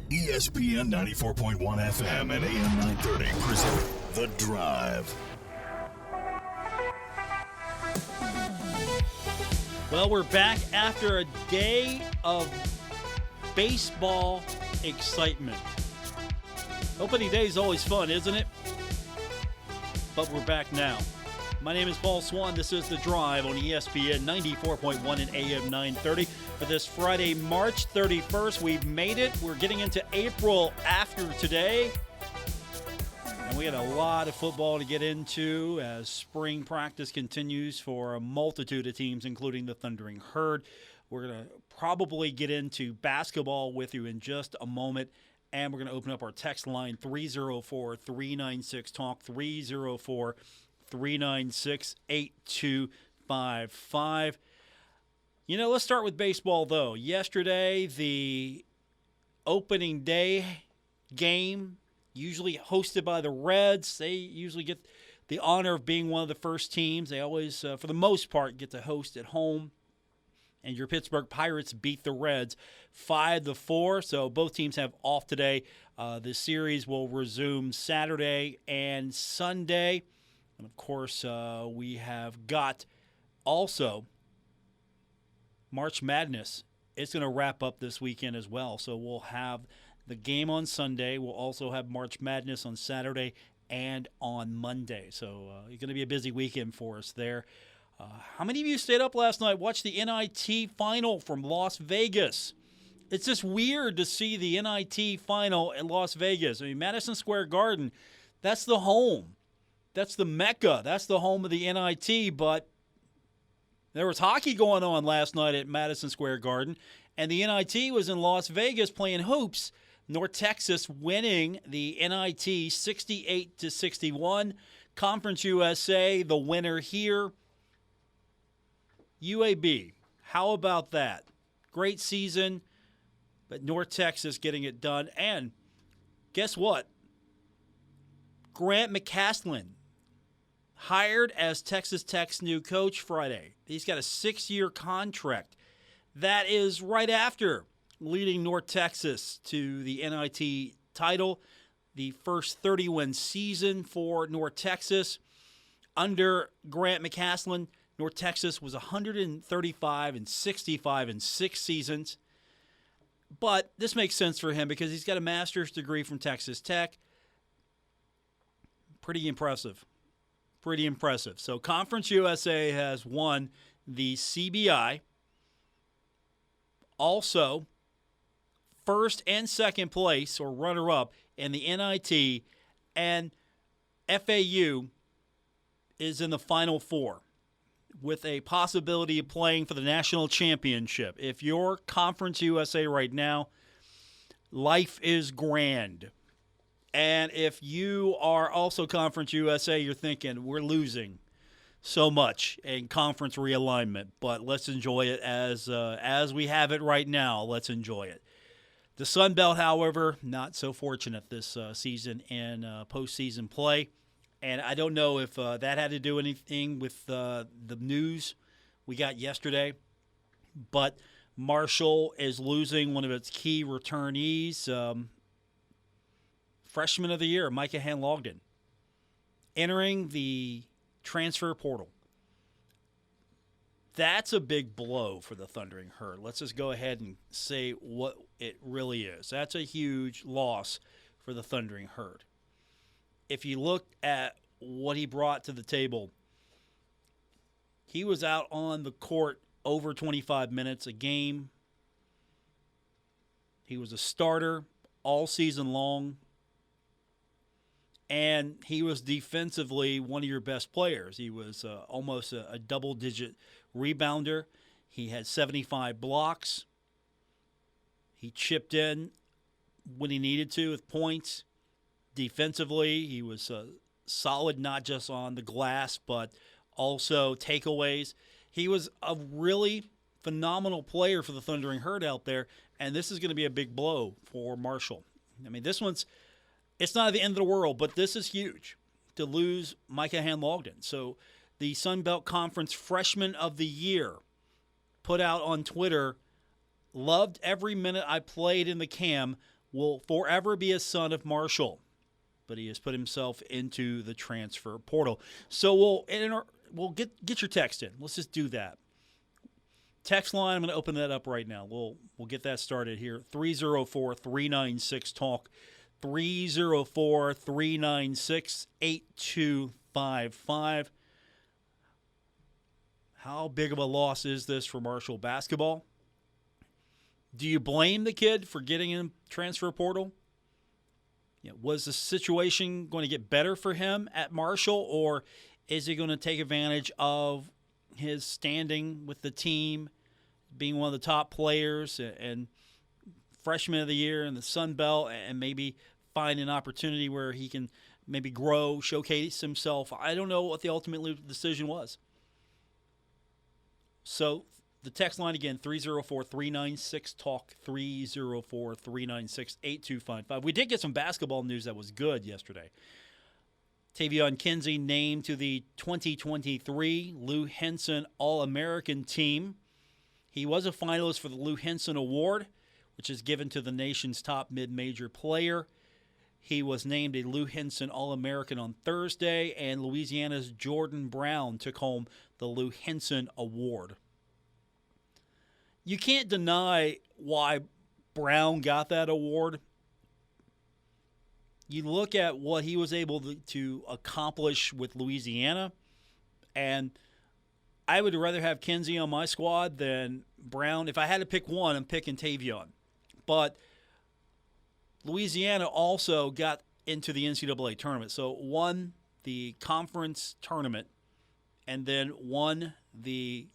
ESPN 94.1 FM and AM 930 present The Drive. Well, we're back after a day of baseball excitement. Opening day is always fun, isn't it? But we're back now. My name is Paul Swann. This is The Drive on ESPN 94.1 and AM 930. For this Friday, March 31st, we've made it. We're getting into April after today. And we had a lot of football to get into as spring practice continues for a multitude of teams, including the Thundering Herd. We're going to probably get into basketball with you in just a moment. And we're going to open up our text line, 304-396-TALK, 304-396-8255. You know, let's start with baseball, though. Yesterday, the opening day game, usually hosted by the Reds. They usually get the honor of being one of the first teams. They always, for the most part, get to host at home. And your Pittsburgh Pirates beat the Reds 5-4. So both teams have off today. The series will resume Saturday and Sunday. And, of course, we have got also March Madness. It's going to wrap up this weekend as well. So we'll have the game on Sunday. We'll also have March Madness on Saturday and on Monday. So it's going to be a busy weekend for us there. How many of you stayed up last night, watched the NIT final from Las Vegas? It's just weird to see the NIT final in Las Vegas. I mean, Madison Square Garden, that's the home. That's the Mecca. That's the home of the NIT. But there was hockey going on last night at Madison Square Garden, and the NIT was in Las Vegas playing hoops. North Texas winning the NIT 68-61. Conference USA, the winner here. UAB, how about that? Great season, but North Texas getting it done. And guess what? Grant McCasland, hired as Texas Tech's new coach Friday. He's got a 6-year contract. That is right after leading North Texas to the NIT title, the first 30-win season for North Texas. Under Grant McCasland, North Texas was 135-65 in 6 seasons. But this makes sense for him because he's got a master's degree from Texas Tech. Pretty impressive. Pretty impressive. So Conference USA has won the CBI. Also, first and second place, or runner-up, in the NIT. And FAU is in the Final Four, with a possibility of playing for the national championship. If you're Conference USA right now, life is grand. And if you are also Conference USA, you're thinking, we're losing so much in conference realignment, but let's enjoy it as we have it right now. Let's enjoy it. The Sun Belt, however, not so fortunate this season in postseason play. And I don't know if that had to do anything with the news we got yesterday, but Marshall is losing one of its key returnees, freshman of the year, Micah Handlogten, entering the transfer portal. That's a big blow for the Thundering Herd. Let's just go ahead and say what it really is. That's a huge loss for the Thundering Herd. If you look at what he brought to the table, he was out on the court over 25 minutes a game. He was a starter all season long. And he was defensively one of your best players. He was almost a double-digit rebounder. He had 75 blocks. He chipped in when he needed to with points. Defensively, he was solid, not just on the glass, but also takeaways. He was a really phenomenal player for the Thundering Herd out there, and this is going to be a big blow for Marshall. I mean, it's not the end of the world, but this is huge to lose Micah Handlogten. So the Sun Belt Conference Freshman of the Year put out on Twitter, loved every minute I played in the Cam, will forever be a son of Marshall, but he has put himself into the transfer portal. So we'll get your text in. Let's just do that. Text line, I'm going to open that up right now. We'll get that started here. 304-396-TALK. 304-396-8255. How big of a loss is this for Marshall basketball? Do you blame the kid for getting in transfer portal? Was the situation going to get better for him at Marshall, or is he going to take advantage of his standing with the team, being one of the top players and freshman of the year in the Sun Belt, and maybe find an opportunity where he can maybe grow, showcase himself? I don't know what the ultimate decision was. So the text line again, 304-396-TALK, 304-396-8255. We did get some basketball news that was good yesterday. Tavion Kinsey named to the 2023 Lou Henson All-American team. He was a finalist for the Lou Henson Award, which is given to the nation's top mid-major player. He was named a Lou Henson All-American on Thursday, and Louisiana's Jordan Brown took home the Lou Henson Award. You can't deny why Brown got that award. You look at what he was able to accomplish with Louisiana, and I would rather have Kinsey on my squad than Brown. If I had to pick one, I'm picking Tavion. But Louisiana also got into the NCAA tournament. So won the conference tournament and then won the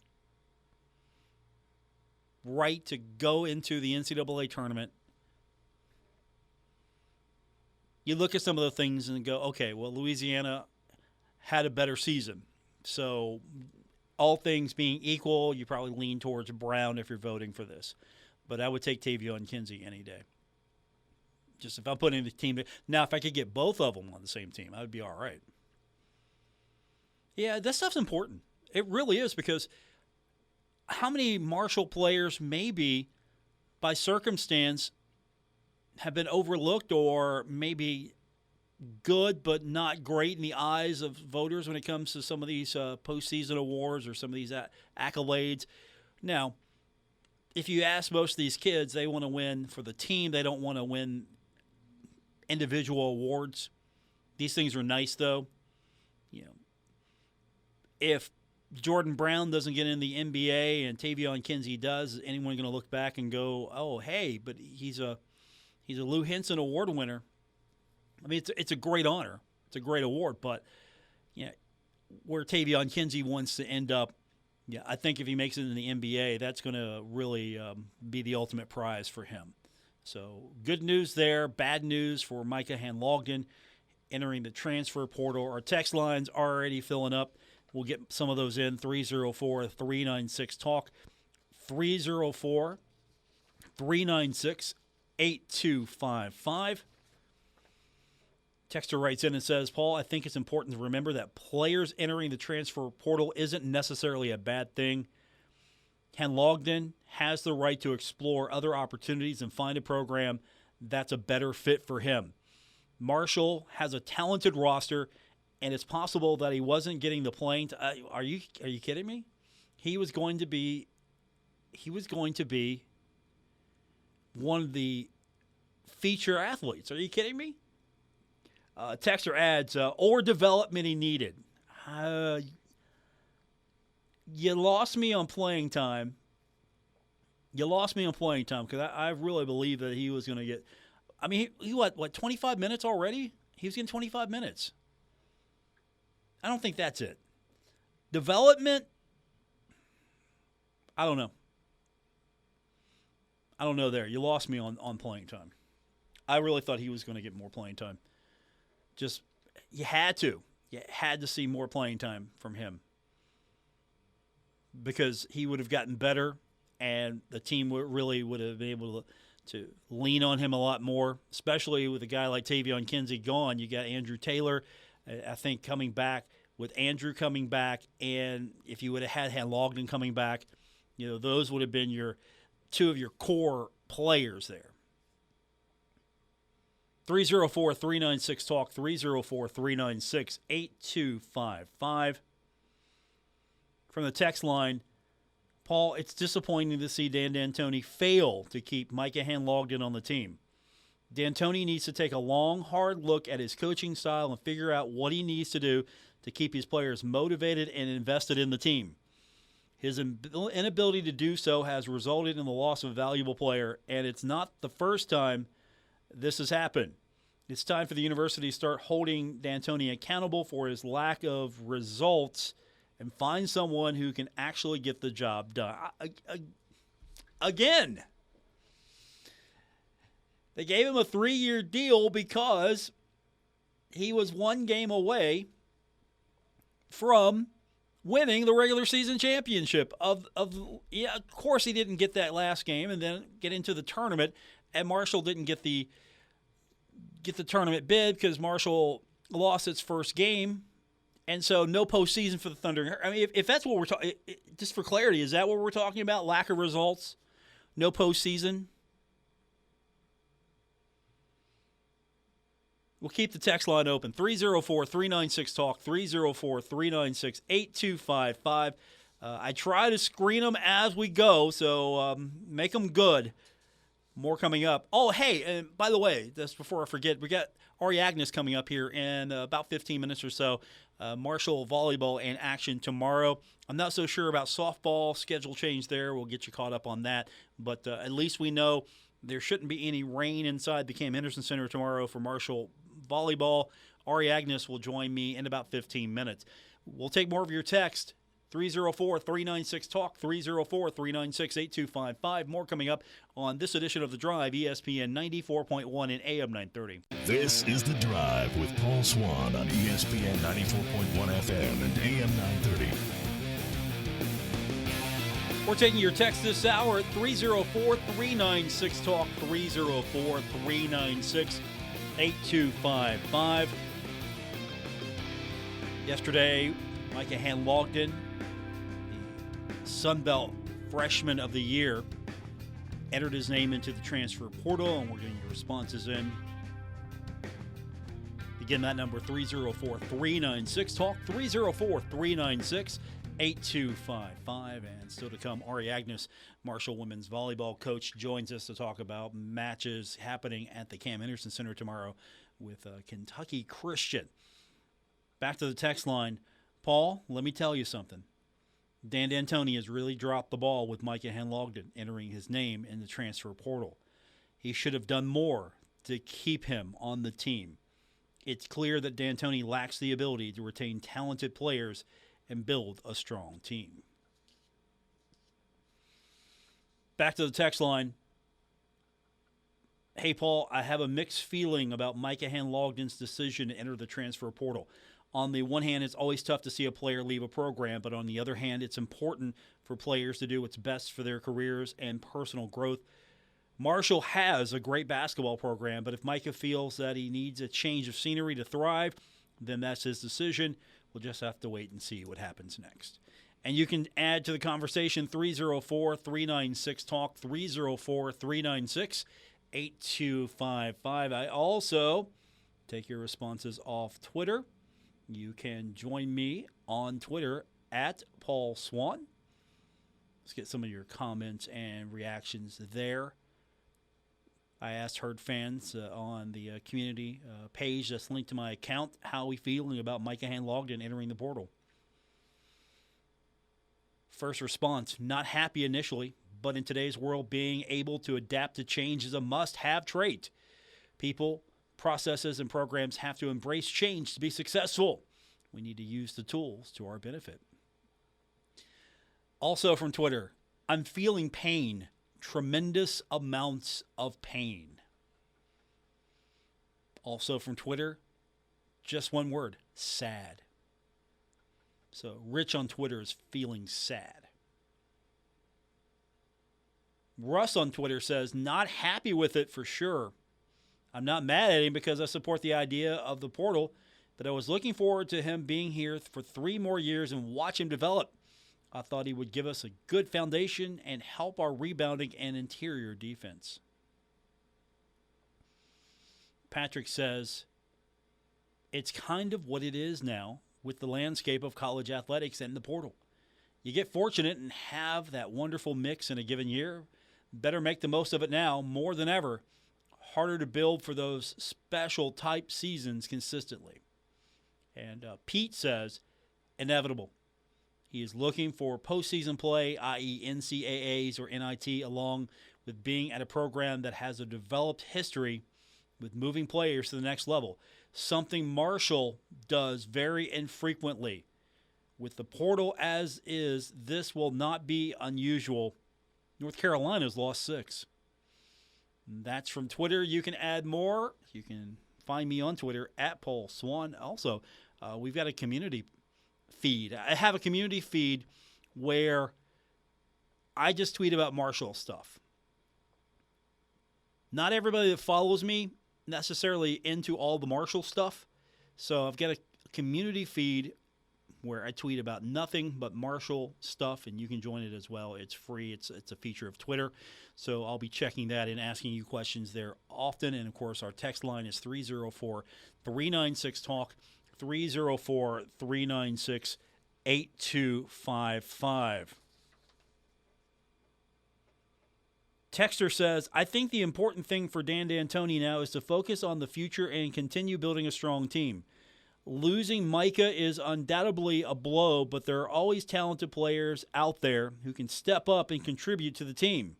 right to go into the NCAA tournament. You look at some of the things and go, okay, well, Louisiana had a better season. So all things being equal, you probably lean towards Brown if you're voting for this. But I would take Tavion Kinsey any day. Just if I'm putting the team. Now, if I could get both of them on the same team, I would be all right. Yeah, that stuff's important. It really is, because how many Marshall players maybe by circumstance have been overlooked or maybe good but not great in the eyes of voters when it comes to some of these postseason awards or some of these accolades? Now, if you ask most of these kids, they want to win for the team. They don't want to win individual awards. These things are nice, though. If Jordan Brown doesn't get in the NBA and Tavion Kinsey does, is anyone going to look back and go, "Oh, hey, but he's a Lou Henson Award winner"? I mean, it's a great honor. It's a great award, but where Tavion Kinsey wants to end up, I think if he makes it in the NBA, that's going to really be the ultimate prize for him. So good news there. Bad news for Micah Handlogten entering the transfer portal. Our text line's already filling up. We'll get some of those in. 304-396-TALK. 304-396-8255. Texter writes in and says, Paul, I think it's important to remember that players entering the transfer portal isn't necessarily a bad thing. Handlogten has the right to explore other opportunities and find a program that's a better fit for him. Marshall has a talented roster, and it's possible that he wasn't getting the playing. Are you kidding me? He was going to be one of the feature athletes. Are you kidding me? Texter adds, or development he needed. You lost me on playing time. Because I really believe that he was going to get. I mean, he what 25 minutes already? He was getting 25 minutes. I don't think that's it. Development, I don't know. There. You lost me on playing time. I really thought he was going to get more playing time. Just, you had to. You had to see more playing time from him. Because he would have gotten better, and the team really would have been able to lean on him a lot more, especially with a guy like Tavion Kinsey gone. You got Andrew Taylor, I think, coming back. With Andrew coming back, and if you would have had Handlogten coming back, those would have been two of your core players there. 304-396-TALK, 304-396-8255. From the text line, Paul, it's disappointing to see Dan D'Antoni fail to keep Micah Handlogten on the team. D'Antoni needs to take a long, hard look at his coaching style and figure out what he needs to do to keep his players motivated and invested in the team. His inability to do so has resulted in the loss of a valuable player, and it's not the first time this has happened. It's time for the university to start holding D'Antoni accountable for his lack of results and find someone who can actually get the job done. Again, they gave him a 3-year deal because he was one game away from winning the regular season championship. Of course he didn't get that last game and then get into the tournament, and Marshall didn't get the tournament bid because Marshall lost its first game. And so no postseason for the Thunder. I mean, if that's what we're talking, just for clarity, is that what we're talking about? Lack of results? No postseason? We'll keep the text line open. 304-396-TALK, 304-396-8255. I try to screen them as we go, so make them good. More coming up. Oh, hey, and by the way, just before I forget, we got Ari Agnus coming up here in about 15 minutes or so. Marshall volleyball in action tomorrow. I'm not so sure about softball schedule change there. We'll get you caught up on that. But at least we know there shouldn't be any rain inside the Cam Henderson Center tomorrow for Marshall volleyball. Ari Agnus will join me in about 15 minutes. We'll take more of your text. 304-396-TALK, 304-396-8255. More coming up on this edition of The Drive, ESPN 94.1 and AM 930. This is The Drive with Paul Swann on ESPN 94.1 FM and AM 930. We're taking your text this hour at 304-396-TALK, 304-396-8255. Yesterday, Micah Handlogten, the Sun Belt Freshman of the Year, entered his name into the transfer portal, and we're getting your responses in. Again, that number, 304-396-TALK, 304-396-8255. And still to come, Ari Agnus, Marshall women's volleyball coach, joins us to talk about matches happening at the Cam Henderson Center tomorrow with Kentucky Christian. Back to the text line. Paul, let me tell you something. Dan D'Antoni has really dropped the ball with Micah Handlogten entering his name in the transfer portal. He should have done more to keep him on the team. It's clear that D'Antoni lacks the ability to retain talented players and build a strong team. Back to the text line. Hey, Paul, I have a mixed feeling about Micah Handlogten's decision to enter the transfer portal. On the one hand, it's always tough to see a player leave a program, but on the other hand, it's important for players to do what's best for their careers and personal growth. Marshall has a great basketball program, but if Micah feels that he needs a change of scenery to thrive, then that's his decision. We'll just have to wait and see what happens next. And you can add to the conversation 304-396-TALK, 304-396-8255. I also take your responses off Twitter. You can join me on Twitter at Paul Swann. Let's get some of your comments and reactions there. I asked Herd fans on the community page that's linked to my account how we feeling about Micah Handlogten entering the portal. First response, not happy initially, but in today's world, being able to adapt to change is a must-have trait. People, processes, and programs have to embrace change to be successful. We need to use the tools to our benefit. Also from Twitter, I'm feeling pain. Tremendous amounts of pain. Also from Twitter, just one word, sad. So Rich on Twitter is feeling sad. Russ on Twitter says, not happy with it for sure. I'm not mad at him because I support the idea of the portal, but I was looking forward to him being here for 3 more years and watch him develop. I thought he would give us a good foundation and help our rebounding and interior defense. Patrick says it's kind of what it is now with the landscape of college athletics and the portal. You get fortunate and have that wonderful mix in a given year. Better make the most of it now more than ever. Harder to build for those special type seasons consistently. And Pete says, inevitable. He is looking for postseason play, i.e. NCAAs or NIT, along with being at a program that has a developed history with moving players to the next level. Something Marshall does very infrequently. With the portal as is, this will not be unusual. North Carolina's lost 6. That's from Twitter. You can add more. You can find me on Twitter at Paul Swann. Also, we've got a community feed. I have a community feed where I just tweet about Marshall stuff. Not everybody that follows me necessarily into all the Marshall stuff. So I've got a community feed where I tweet about nothing but Marshall stuff, and you can join it as well. It's free. It's a feature of Twitter. So I'll be checking that and asking you questions there often. And, of course, our text line is 304-396-TALK, 304-396-8255. Texter says, I think the important thing for Dan D'Antoni now is to focus on the future and continue building a strong team. Losing Micah is undoubtedly a blow, but there are always talented players out there who can step up and contribute to the team.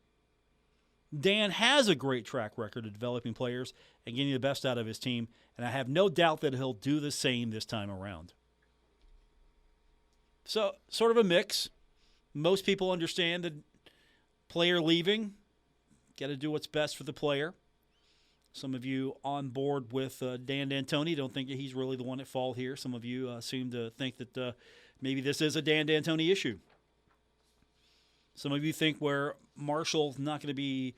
Dan has a great track record of developing players and getting the best out of his team, and I have no doubt that he'll do the same this time around. So, sort of a mix. Most people understand that player leaving, got to do what's best for the player. Some of you on board with Dan D'Antoni don't think that he's really the one at fault here. Some of you seem to think that maybe this is a Dan D'Antoni issue. Some of you think where Marshall's not going to be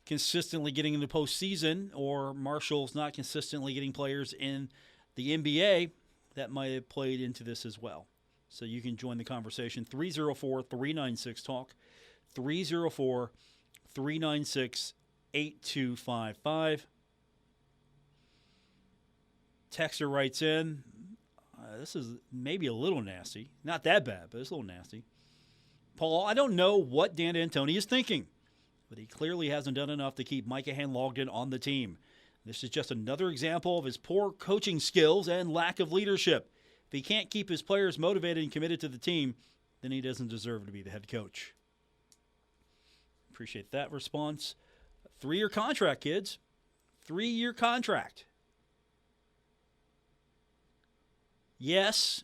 consistently getting in the postseason, or Marshall's not consistently getting players in the NBA, that might have played into this as well. So you can join the conversation. 304-396-TALK, 304-396-8255. Texter writes in, this is maybe a little nasty. Not that bad, but it's a little nasty. Paul, I don't know what Dan D'Antoni is thinking, but he clearly hasn't done enough to keep Micah Handlogten on the team. This is just another example of his poor coaching skills and lack of leadership. If he can't keep his players motivated and committed to the team, then he doesn't deserve to be the head coach. Appreciate that response. 3-year contract, kids. 3-year contract. Yes,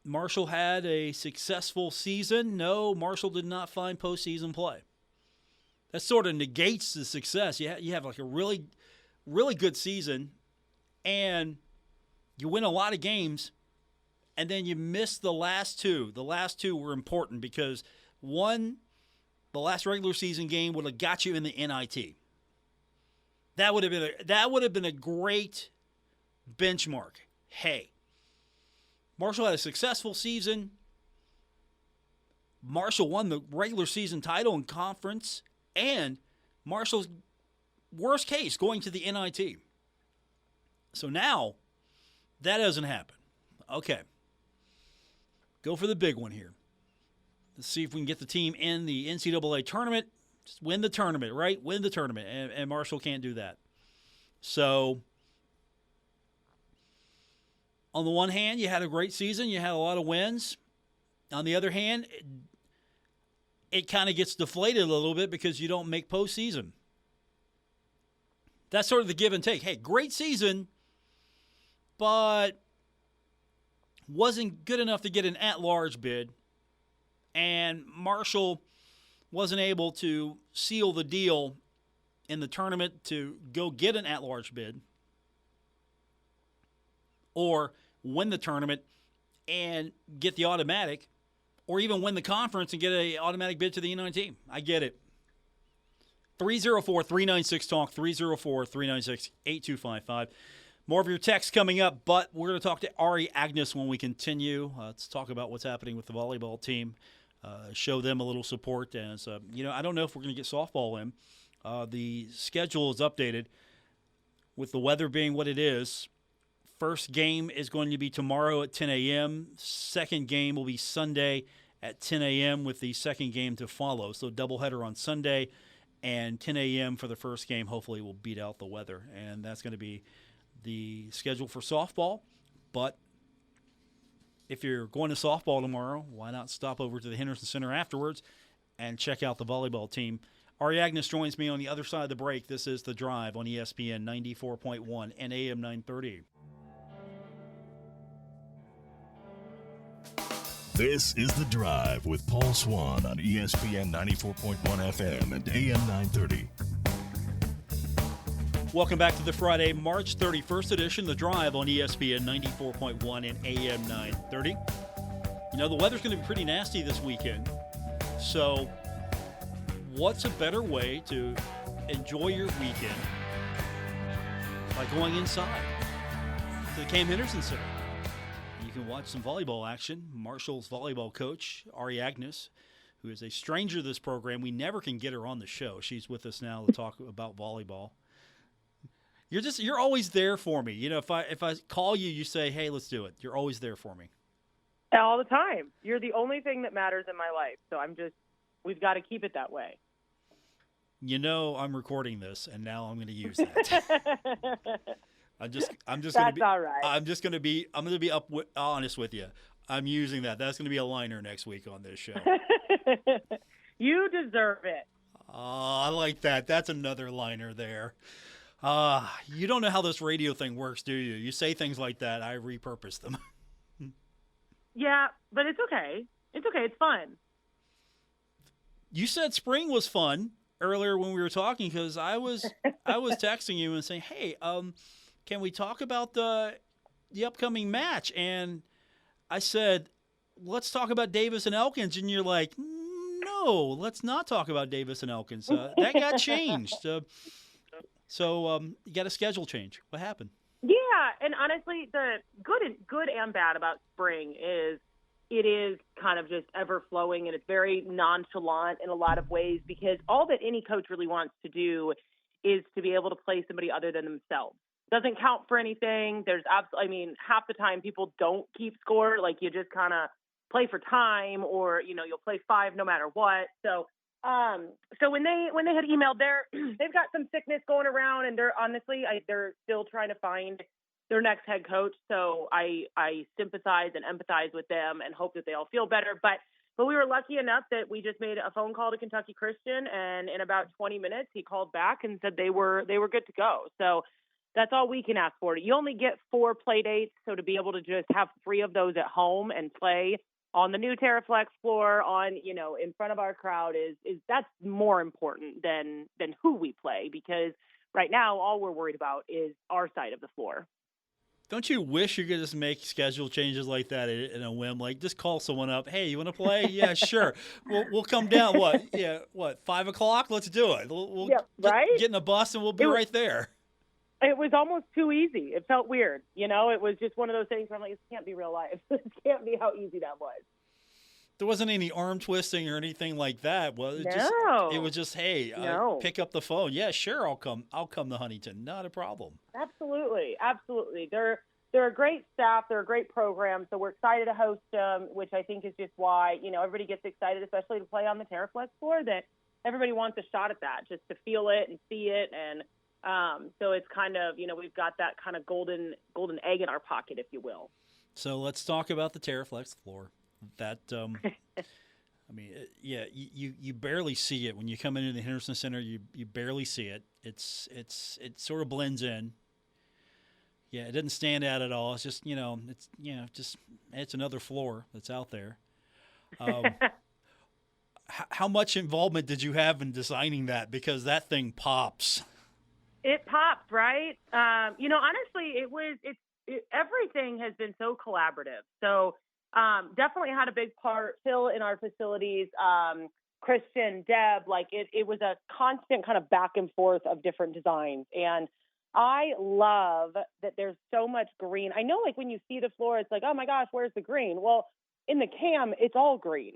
Marshall had a successful season. No, Marshall did not find postseason play. That sort of negates the success. You have like a really, really good season, and you win a lot of games, and then you miss the last 2. The last 2 were important because, one, the last regular season game would have got you in the NIT. That would have been a great benchmark. Hey, Marshall had a successful season. Marshall won the regular season title in conference, and Marshall's worst case going to the NIT. So now that doesn't happen. Okay. Go for the big one here. Let's see if we can get the team in the NCAA tournament. Just win the tournament, right? Win the tournament. And Marshall can't do that. So on the one hand, you had a great season. You had a lot of wins. On the other hand, it kind of gets deflated a little bit because you don't make postseason. That's sort of the give and take. Hey, great season, but wasn't good enough to get an at-large bid. And Marshall wasn't able to seal the deal in the tournament to go get an at-large bid or win the tournament and get the automatic, or even win the conference and get an automatic bid to the NIT. I get it. 304-396-TALK, 304-396-8255. More of your texts coming up, but we're going to talk to Ari Agnus when we continue. Let's talk about what's happening with the volleyball team. Show them a little support. As I don't know if we're going to get softball in. The schedule is updated. with the weather being what it is, first game is going to be tomorrow at 10 a.m. Second game will be Sunday at 10 a.m. with the second game to follow. So doubleheader on Sunday and 10 a.m. for the first game. Hopefully we'll beat out the weather. And that's going to be the schedule for softball. But if you're going to softball tomorrow, why not stop over to the Henderson Center afterwards and check out the volleyball team. Ari Agnus joins me on the other side of the break. This is The Drive on ESPN 94.1 and AM 930. This is The Drive with Paul Swann on ESPN 94.1 FM and AM 930. Welcome back to the Friday, March 31st edition, The Drive on ESPN 94.1 and AM 930. You know, the weather's going to be pretty nasty this weekend. So what's a better way to enjoy your weekend by going inside to the Cam Henderson Center? You can watch some volleyball action. Marshall's volleyball coach, Ari Agnus, who is a stranger to this program. We never can get her on the show. She's with us now to talk about volleyball. You're always there for me. You know, if I call you, you say, "Hey, let's do it." You're always there for me. All the time. You're the only thing that matters in my life. So we've got to keep it that way. You know, I'm recording this, and now I'm going to use that. I'm just That's going to be. all right. I'm going to be honest with you. I'm using that. That's going to be a liner next week on this show. You deserve it. Oh, I like that. That's another liner there. You don't know how this radio thing works, do you? You say things like that, I repurpose them. Yeah, but it's okay. It's okay. It's fun. You said spring was fun earlier when we were talking because I was texting you and saying, "Hey, can we talk about the upcoming match?" And I said, "Let's talk about Davis and Elkins." And you're like, "No, let's not talk about Davis and Elkins. That got changed." So you got a schedule change. What happened? Yeah, and honestly, the good and bad about spring is it is kind of just ever flowing, and it's very nonchalant in a lot of ways because all that any coach really wants to do is to be able to play somebody other than themselves. Doesn't count for anything. Half the time people don't keep score. Like you just kind of play for time, or you'll play five no matter what. So when they had emailed they've got some sickness going around, and they're still trying to find their next head coach. So I sympathize and empathize with them and hope that they all feel better. But we were lucky enough that we just made a phone call to Kentucky Christian, and in about 20 minutes he called back and said they were good to go. So that's all we can ask for. You only get 4 play dates, so to be able to just have 3 of those at home and play on the new Terraflex floor in front of our crowd is that's more important than who we play, because right now all we're worried about is our side of the floor. Don't you wish you could just make schedule changes like that in a whim? Like just call someone up. "Hey, you want to play?" "Yeah, sure. We'll come down. What? Yeah, what? 5 o'clock? Let's do it. We'll right? Get in a bus and we'll be right there." It was almost too easy. It felt weird. It was just one of those things where I'm like, this can't be real life. This can't be how easy that was. There wasn't any arm twisting or anything like that. It was just, "Hey, pick up the phone." "Yeah, sure, I'll come to Huntington. Not a problem." Absolutely. They're a great staff. They're a great program. So we're excited to host them, which I think is just why, everybody gets excited, especially to play on the Terraflex floor, that everybody wants a shot at that, just to feel it and see it. And so it's kind of, we've got that kind of golden egg in our pocket, if you will. So let's talk about the Terraflex floor. That, you barely see it when you come into the Henderson Center. You barely see it. It sort of blends in. Yeah, it doesn't stand out at all. It's just it's another floor that's out there. How much involvement did you have in designing that? Because that thing pops. It pops, right? Honestly, everything has been so collaborative. So. Definitely had a big part. Phil in our facilities, Christian, Deb, it was a constant kind of back and forth of different designs. And I love that there's so much green. I know when you see the floor, it's like, oh my gosh, where's the green? Well, in the cam, it's all green.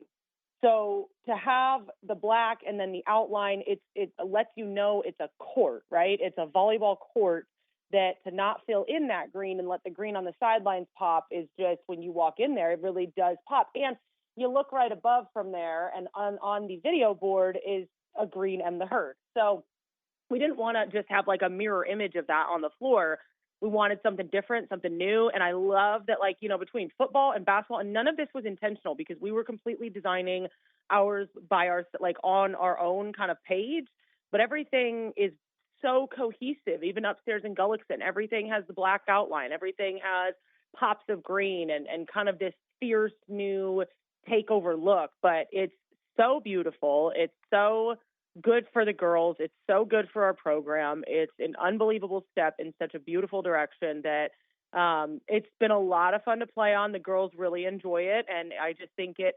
So to have the black and then the outline, it lets you know it's a court, right? It's a volleyball court that to not fill in that green and let the green on the sidelines pop is just, when you walk in there, it really does pop. And you look right above from there, and on the video board is a green and the herd. So we didn't want to just have like a mirror image of that on the floor. We wanted something different, something new. And I love that, like, between football and basketball, and none of this was intentional because we were completely designing ours by like on our own kind of page, but everything is so cohesive. Even upstairs in Gullickson, everything has the black outline. Everything has pops of green and kind of this fierce new takeover look, but it's so beautiful. It's so good for the girls. It's so good for our program. It's an unbelievable step in such a beautiful direction that it's been a lot of fun to play on. The girls really enjoy it, and I just think it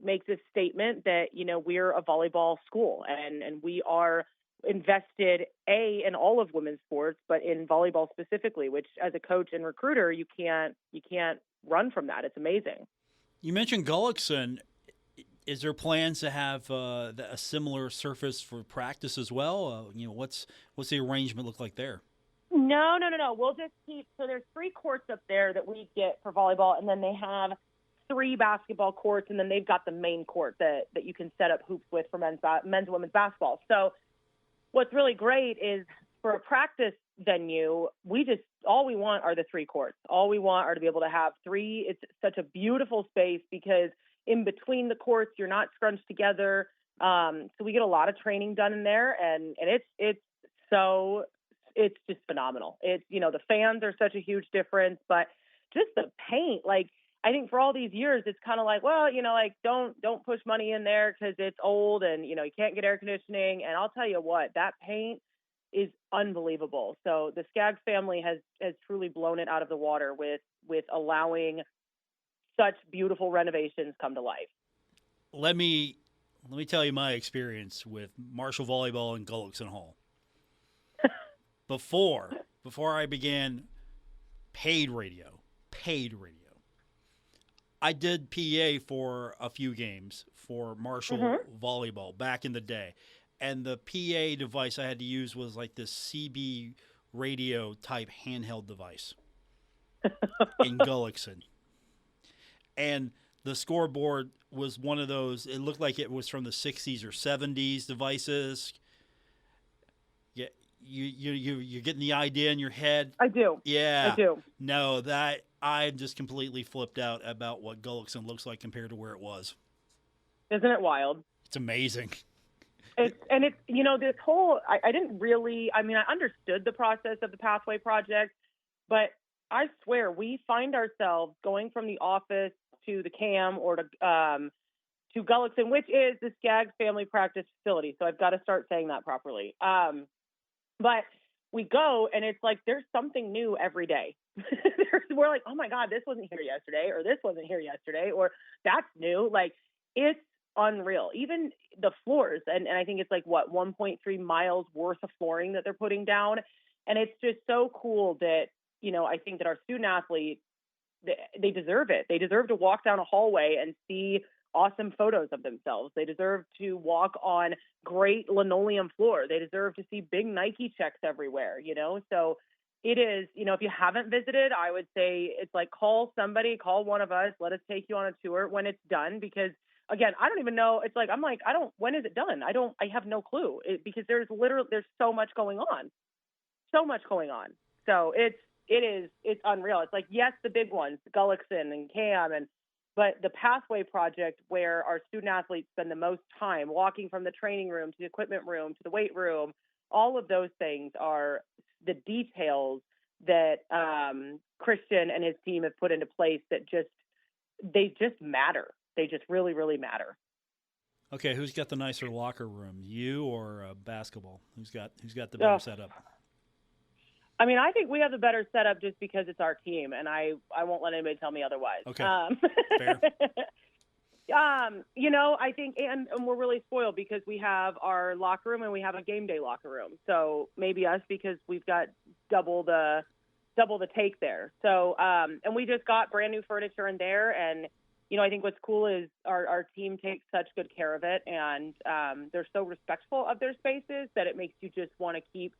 makes a statement that we're a volleyball school, and we are invested in all of women's sports, but in volleyball specifically, which as a coach and recruiter you can't run from that. It's amazing. You mentioned Gullickson. Is there plans to have a similar surface for practice as well? What's the arrangement look like there? No. We'll just keep. So there's 3 courts up there that we get for volleyball, and then they have 3 basketball courts, and then they've got the main court that you can set up hoops with for men's and women's basketball. So what's really great is for a practice venue, all we want are the 3 courts. All we want are to be able to have 3. It's such a beautiful space because in between the courts, you're not scrunched together. So we get a lot of training done in there, and it's just phenomenal. It's, the fans are such a huge difference, but just the paint, like, I think for all these years, it's kind of like, well, like don't push money in there because it's old and, you can't get air conditioning. And I'll tell you what, that paint is unbelievable. So the Skaggs family has truly blown it out of the water with allowing such beautiful renovations come to life. Let me tell you my experience with Marshall Volleyball and Gullickson Hall. Before I began paid radio, I did PA for a few games for Marshall Volleyball back in the day. And the PA device I had to use was like this CB radio type handheld device in Gullickson. And the scoreboard was one of those, it looked like it was from the 60s or 70s devices. Yeah, you're getting the idea in your head. I do. Yeah. I do. No, that I'm just completely flipped out about what Gullickson looks like compared to where it was. Isn't it wild? It's amazing. It's this whole, I didn't really, I understood the process of the Pathway Project, but I swear we find ourselves going from the office to the CAM or to Gullickson, which is the Skaggs Family Practice Facility. So I've got to start saying that properly. But we go, and it's like there's something new every day. We're like, oh my God, this wasn't here yesterday, or this wasn't here yesterday, or that's new. Like, it's unreal. Even the floors, and I think it's like 1.3 miles worth of flooring that they're putting down, and it's just so cool that I think that our student athletes, they deserve it. They deserve to walk down a hallway and see awesome photos of themselves. They deserve to walk on great linoleum floor. They deserve to see big Nike checks everywhere, So it is, if you haven't visited, I would say it's like call one of us, let us take you on a tour when it's done, because again, I don't even know. It's like, when is it done? I have no clue because there's so much going on. So it's unreal. It's like, yes, the big ones, Gullickson and CAM, but the Pathway Project, where our student athletes spend the most time walking from the training room to the equipment room to the weight room, all of those things are the details that Christian and his team have put into place that they just matter. They just really, really matter. Okay, who's got the nicer locker room, you or basketball? Who's got the better setup? I think we have the better setup just because it's our team, and I won't let anybody tell me otherwise. Okay, fair. I think, and we're really spoiled because we have our locker room and we have a game day locker room. So maybe us because we've got double the take there. So, and we just got brand new furniture in there, and I think what's cool is our team takes such good care of it, and they're so respectful of their spaces that it makes you just want to keep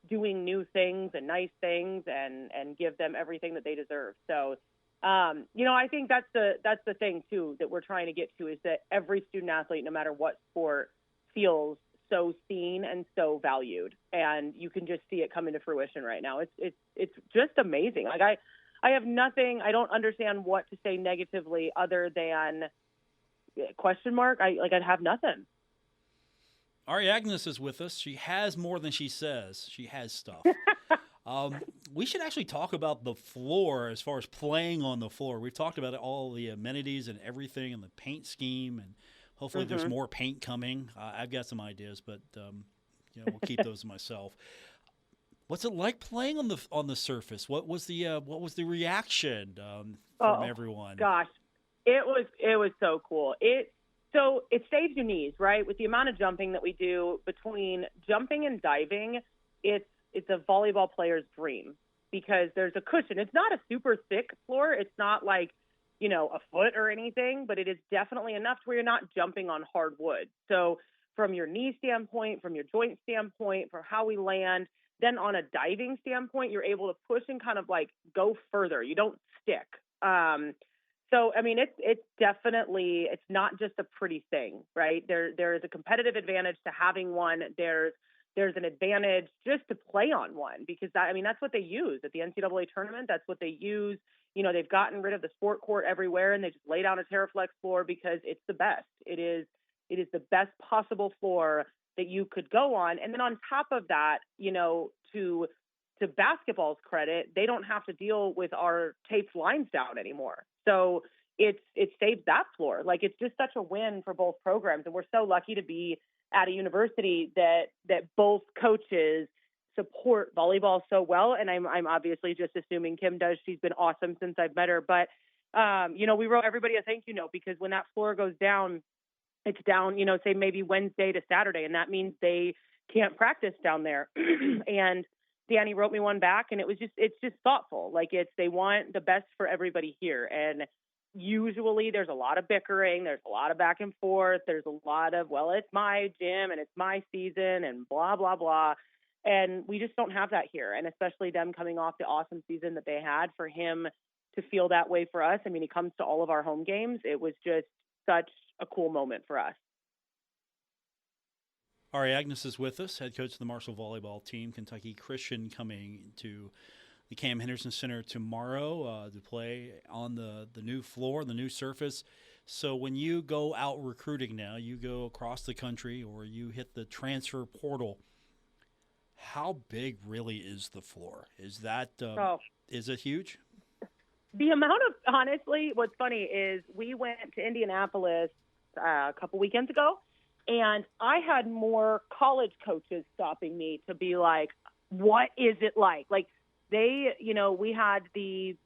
doing new things and nice things and give them everything that they deserve. So, I think that's the thing too that we're trying to get to, is that every student athlete, no matter what sport, feels so seen and so valued, and you can just see it coming to fruition right now. It's just amazing. Like I have nothing. I don't understand what to say negatively other than question mark. I'd have nothing. Ari Agnus is with us. She has more than she says. She has stuff. We should actually talk about the floor as far as playing on the floor. We've talked about all the amenities and everything and the paint scheme, and hopefully there's more paint coming. I've got some ideas, but we'll keep those to myself. What's it like playing on the surface? What was the reaction from everyone? Gosh, it was so cool. So it saves your knees, right? With the amount of jumping that we do, between jumping and diving, it's a volleyball player's dream, because there's a cushion. It's not a super thick floor. It's not like, a foot or anything, but it is definitely enough to where you're not jumping on hard wood. So from your knee standpoint, from your joint standpoint, for how we land, then on a diving standpoint, you're able to push and kind of like go further. You don't stick. So, I mean, it's definitely, it's not just a pretty thing, right? There is a competitive advantage to having one. There's an advantage just to play on one, because that's what they use at the NCAA tournament. That's what they use. They've gotten rid of the sport court everywhere, and they just lay down a TerraFlex floor because it's the best. It is the best possible floor that you could go on. And then on top of that, to basketball's credit, they don't have to deal with our taped lines down anymore. So it saves that floor. Like, it's just such a win for both programs. And we're so lucky to be at a university that both coaches support volleyball so well. And I'm obviously just assuming Kim does. She's been awesome since I've met her. But, we wrote everybody a thank you note, because when that floor goes down, it's down, say maybe Wednesday to Saturday. And that means they can't practice down there. And Danny wrote me one back, and it's just thoughtful. Like, they want the best for everybody here. And usually there's a lot of bickering. There's a lot of back and forth. There's a lot of, well, it's my gym and it's my season and blah, blah, blah. And we just don't have that here. And especially them coming off the awesome season that they had, for him to feel that way for us. I mean, he comes to all of our home games. It was just such a cool moment for us. Ari Agnus is with us, head coach of the Marshall volleyball team. Kentucky Christian coming to the Cam Henderson Center tomorrow to play on the new floor, the new surface. So when you go out recruiting now, you go across the country or you hit the transfer portal, how big really is the floor? Is that is it huge? The amount of, honestly, what's funny is we went to Indianapolis a couple weekends ago, and I had more college coaches stopping me to be like, what is it like? Like, they, we had the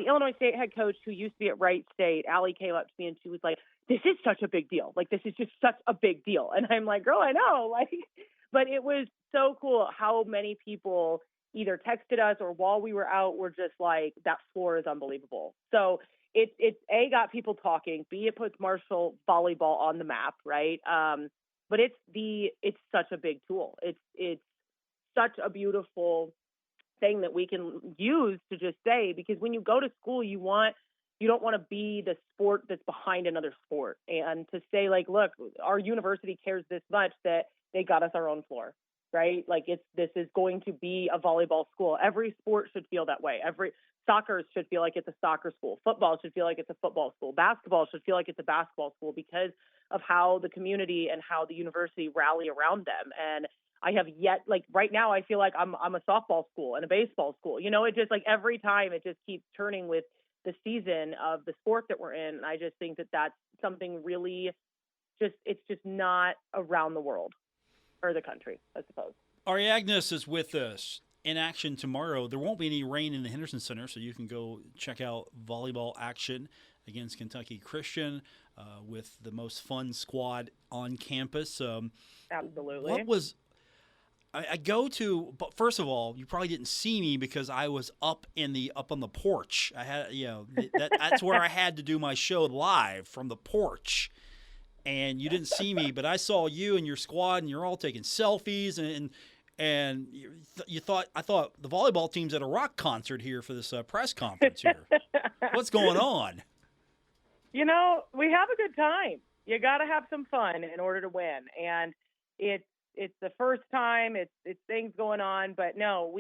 Illinois State head coach who used to be at Wright State. Allie came up to me and she was like, this is such a big deal. Like, this is just such a big deal. And I'm like, girl, I know. Like, but it was so cool how many people either texted us or while we were out were just like, that floor is unbelievable. So it's A, got people talking, B, it puts Marshall volleyball on the map, right? But it's such a big tool. It's such a beautiful thing that we can use to just say, because when you go to school, you don't want to be the sport that's behind another sport. And to say, like, look, our university cares this much that they got us our own floor, right? Like, this is going to be a volleyball school. Every sport should feel that way. Soccer should feel like it's a soccer school. Football should feel like it's a football school. Basketball should feel like it's a basketball school, because of how the community and how the university rally around them. And I have yet, like, right now, I feel like I'm a softball school and a baseball school. It just, like, every time it just keeps turning with the season of the sport that we're in. And I just think that that's something really it's just not around the world or the country, I suppose. Ari Agnus is with us in action tomorrow. There won't be any rain in the Henderson Center, so you can go check out volleyball action against Kentucky Christian with the most fun squad on campus. Absolutely. I go to, but first of all, you probably didn't see me because I was up on the porch. I had, that's where I had to do my show live, from the porch. And you didn't see me, but I saw you and your squad, and you're all taking selfies, and And I thought the volleyball team's at a rock concert here for this press conference here. What's going on? You know, we have a good time. You got to have some fun in order to win. And it's the first time, it's things going on, but no,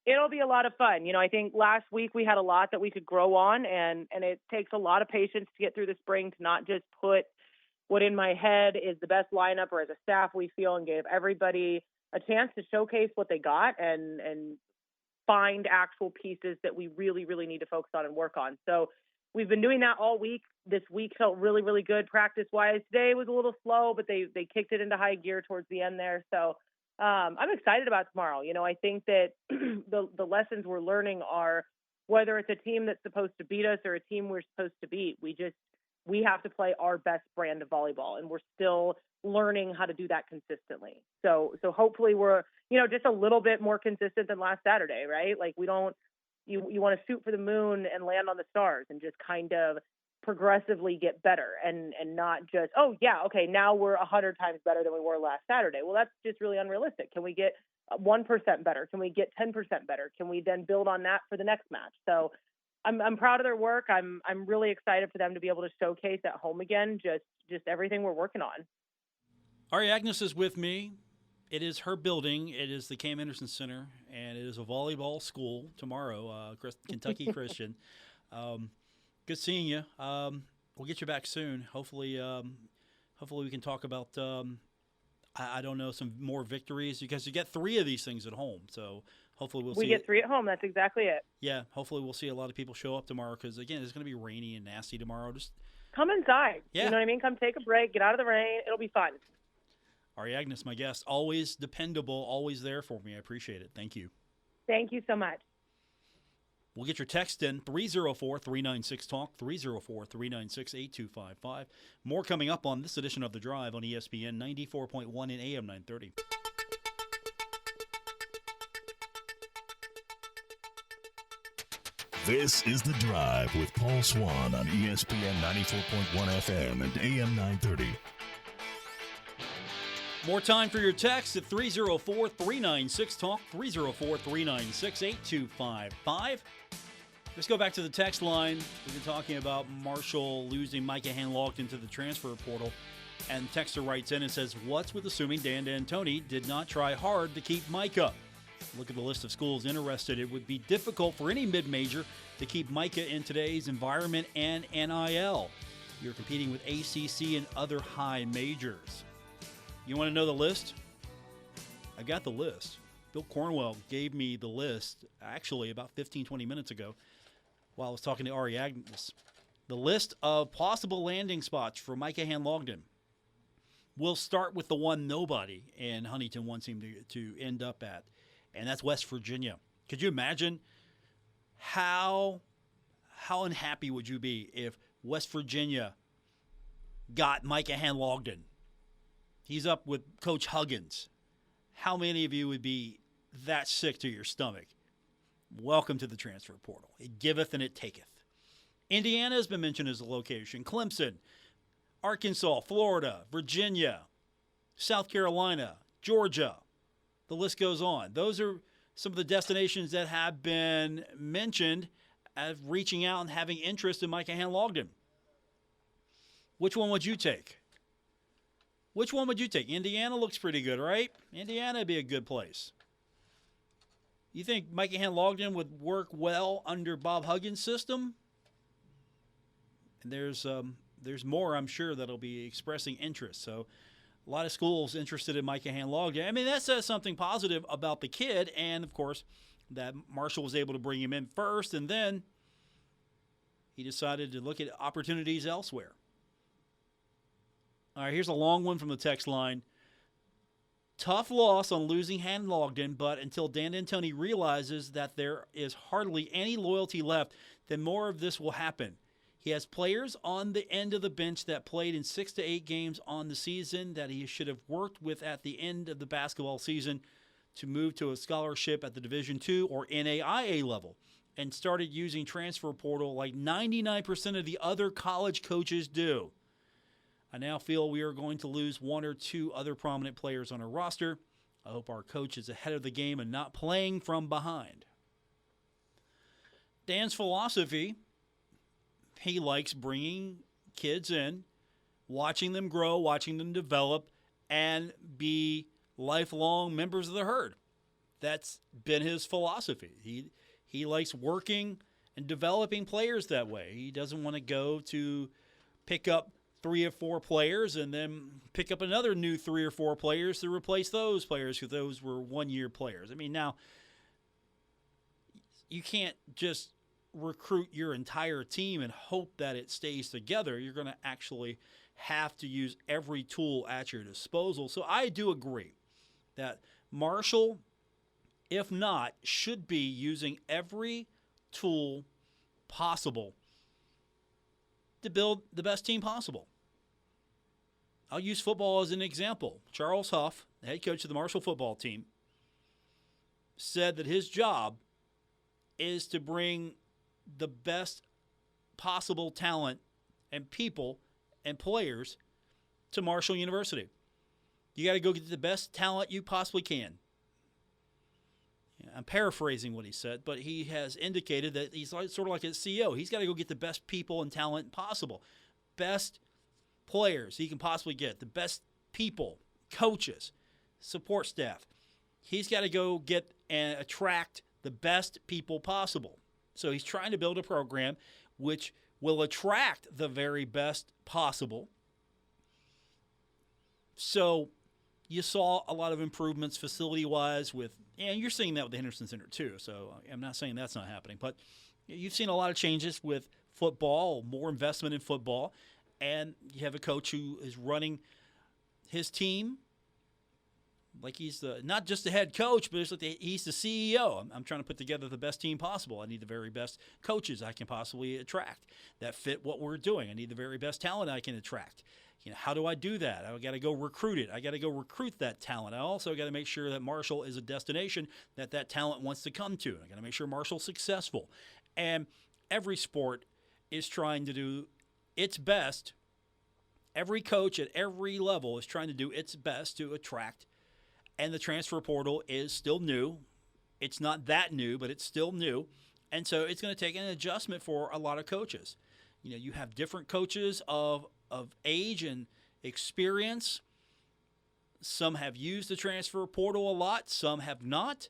it'll be a lot of fun. You know, I think last week we had a lot that we could grow on, and it takes a lot of patience to get through the spring, to not just put what in my head is the best lineup, or as a staff we feel, and give everybody a chance to showcase what they got and find actual pieces that we really, really need to focus on and work on. So we've been doing that all week. This week felt really, really good practice-wise. Today was a little slow, but they kicked it into high gear towards the end there. So I'm excited about tomorrow. You know, I think that the lessons we're learning are, whether it's a team that's supposed to beat us or a team we're supposed to beat, we have to play our best brand of volleyball, and we're still learning how to do that consistently. So hopefully we're, you know, just a little bit more consistent than last Saturday, right? Like, you want to shoot for the moon and land on the stars, and just kind of progressively get better, and not just, oh yeah, okay, now we're 100 times better than we were last Saturday. Well, that's just really unrealistic. Can we get 1% better? Can we get 10% better? Can we then build on that for the next match? So I'm proud of their work. I'm really excited for them to be able to showcase at home again just everything we're working on. Ari Agnus is with me. It is her building. It is the Cam Anderson Center, and it is a volleyball school tomorrow, Kentucky Christian. Good seeing you. We'll get you back soon. Hopefully we can talk about, I don't know, some more victories, because you get 3 of these things at home. So hopefully we get 3 at home. That's exactly it. Yeah, hopefully we'll see a lot of people show up tomorrow, because, again, it's going to be rainy and nasty tomorrow. Just come inside. Yeah. You know what I mean? Come take a break, get out of the rain. It'll be fun. Ari Agnus, my guest, always dependable, always there for me. I appreciate it. Thank you. Thank you so much. We'll get your text in, 304-396-TALK, 304-396-8255. More coming up on this edition of The Drive on ESPN 94.1 and AM 930. This is The Drive with Paul Swann on ESPN 94.1 FM and AM 930. More time for your text at 304-396-TALK, 304-396-8255. Let's go back to the text line. We've been talking about Marshall losing Micah Handlogten to the transfer portal. And the texter writes in and says, what's with assuming Dan D'Antoni did not try hard to keep Micah? Look at the list of schools interested. It would be difficult for any mid-major to keep Micah in today's environment and NIL. You're competing with ACC and other high majors. You want to know the list? I got the list. Bill Cornwell gave me the list actually about 15, 20 minutes ago while I was talking to Ari Agnus. The list of possible landing spots for Micah Handlogten. We'll start with the one nobody in Huntington wants him to end up at, and that's West Virginia. Could you imagine how unhappy would you be if West Virginia got Micah Handlogten? He's up with Coach Huggins. How many of you would be that sick to your stomach? Welcome to the transfer portal. It giveth and it taketh. Indiana has been mentioned as a location. Clemson, Arkansas, Florida, Virginia, South Carolina, Georgia. The list goes on. Those are some of the destinations that have been mentioned as reaching out and having interest in Micah Handlogten. Which one would you take? Which one would you take? Indiana looks pretty good, right? Indiana would be a good place. You think Micah Handlogten would work well under Bob Huggins' system? And there's more, I'm sure, that'll be expressing interest. So a lot of schools interested in Micah Handlogten. I mean, that says something positive about the kid, and, of course, that Marshall was able to bring him in first, and then he decided to look at opportunities elsewhere. All right, here's a long one from the text line. Tough loss on losing Handlogten, but until Dan D'Antoni realizes that there is hardly any loyalty left, then more of this will happen. He has players on the end of the bench that played in 6 to 8 games on the season that he should have worked with at the end of the basketball season to move to a scholarship at the Division II or NAIA level, and started using transfer portal like 99% of the other college coaches do. I now feel we are going to lose 1 or 2 other prominent players on our roster. I hope our coach is ahead of the game and not playing from behind. Dan's philosophy, he likes bringing kids in, watching them grow, watching them develop, and be lifelong members of the herd. That's been his philosophy. He likes working and developing players that way. He doesn't want to go to pick up 3 or 4 players and then pick up another new 3 or 4 players to replace those players because those were one-year players. I mean, now, you can't just recruit your entire team and hope that it stays together. You're going to actually have to use every tool at your disposal. So I do agree that Marshall, if not, should be using every tool possible to build the best team possible. I'll use football as an example. Charles Huff, the head coach of the Marshall football team, said that his job is to bring the best possible talent and people and players to Marshall University. You got to go get the best talent you possibly can. I'm paraphrasing what he said, but he has indicated that he's sort of like a CEO. He's got to go get the best people and talent possible. Best players he can possibly get. The best people, coaches, support staff. He's got to go get and attract the best people possible. So he's trying to build a program which will attract the very best possible. So you saw a lot of improvements facility-wise and you're seeing that with the Henderson Center too, so I'm not saying that's not happening, but you've seen a lot of changes with football, more investment in football, and you have a coach who is running his team like he's not just the head coach, but he's the CEO. I'm trying to put together the best team possible. I need the very best coaches I can possibly attract that fit what we're doing. I need the very best talent I can attract. How do I do that? I got to go recruit it. I got to go recruit that talent. I also got to make sure that Marshall is a destination that talent wants to come to. I got to make sure Marshall's successful. And every sport is trying to do its best. Every coach at every level is trying to do its best to attract. And the transfer portal is still new. It's not that new, but it's still new. And so it's going to take an adjustment for a lot of coaches. You have different coaches of age and experience. Some have used the transfer portal a lot. Some have not.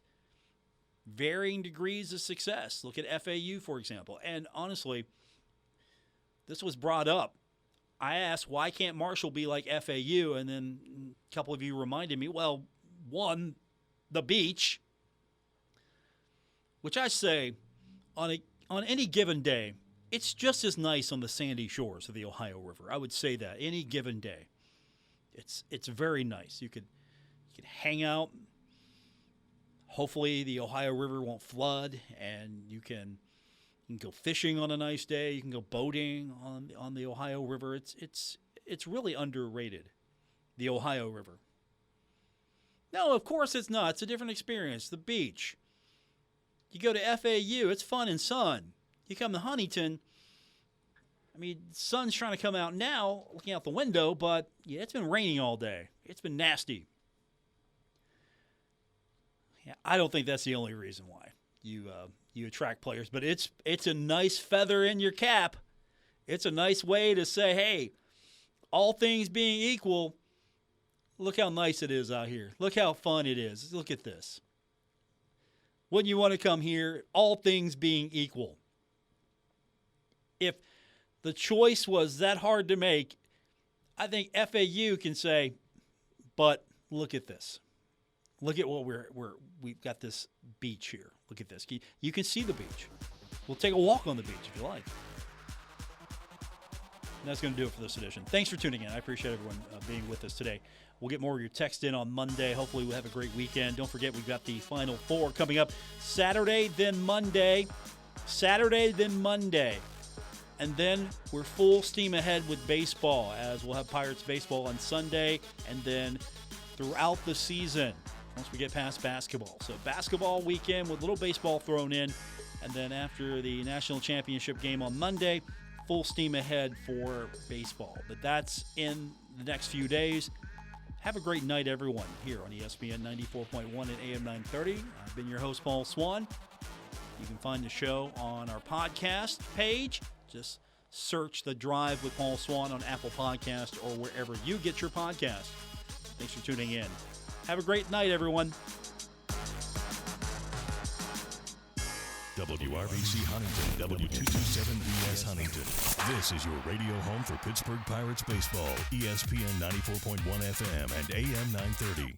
Varying degrees of success. Look at FAU, for example. And honestly, this was brought up. I asked, why can't Marshall be like FAU? And then a couple of you reminded me, well, one, the beach, which I say on any given day, it's just as nice on the sandy shores of the Ohio River. I would say that any given day, it's very nice. You could hang out. Hopefully, the Ohio River won't flood, and you can go fishing on a nice day. You can go boating on the Ohio River. It's really underrated, the Ohio River. No, of course it's not. It's a different experience. The beach. You go to FAU, it's fun and sun. You come to Huntington, the sun's trying to come out now, looking out the window, but yeah, it's been raining all day. It's been nasty. Yeah, I don't think that's the only reason why you attract players, but it's a nice feather in your cap. It's a nice way to say, hey, all things being equal, look how nice it is out here. Look how fun it is. Look at this. Wouldn't you want to come here, all things being equal? If the choice was that hard to make, I think FAU can say, but look at this. Look at what we've got this beach here. Look at this. You can see the beach. We'll take a walk on the beach if you like. And that's going to do it for this edition. Thanks for tuning in. I appreciate everyone being with us today. We'll get more of your text in on Monday. Hopefully we'll have a great weekend. Don't forget we've got the Final Four coming up Saturday, then Monday. Saturday, then Monday. And then we're full steam ahead with baseball, as we'll have Pirates baseball on Sunday and then throughout the season once we get past basketball. So basketball weekend with a little baseball thrown in. And then after the national championship game on Monday, full steam ahead for baseball. But that's in the next few days. Have a great night, everyone, here on ESPN 94.1 and AM 930. I've been your host, Paul Swann. You can find the show on our podcast page. Just search The Drive with Paul Swann on Apple Podcasts or wherever you get your podcast. Thanks for tuning in. Have a great night, everyone. WRBC Huntington, W227BS Huntington. This is your radio home for Pittsburgh Pirates baseball, ESPN 94.1 FM and AM 930.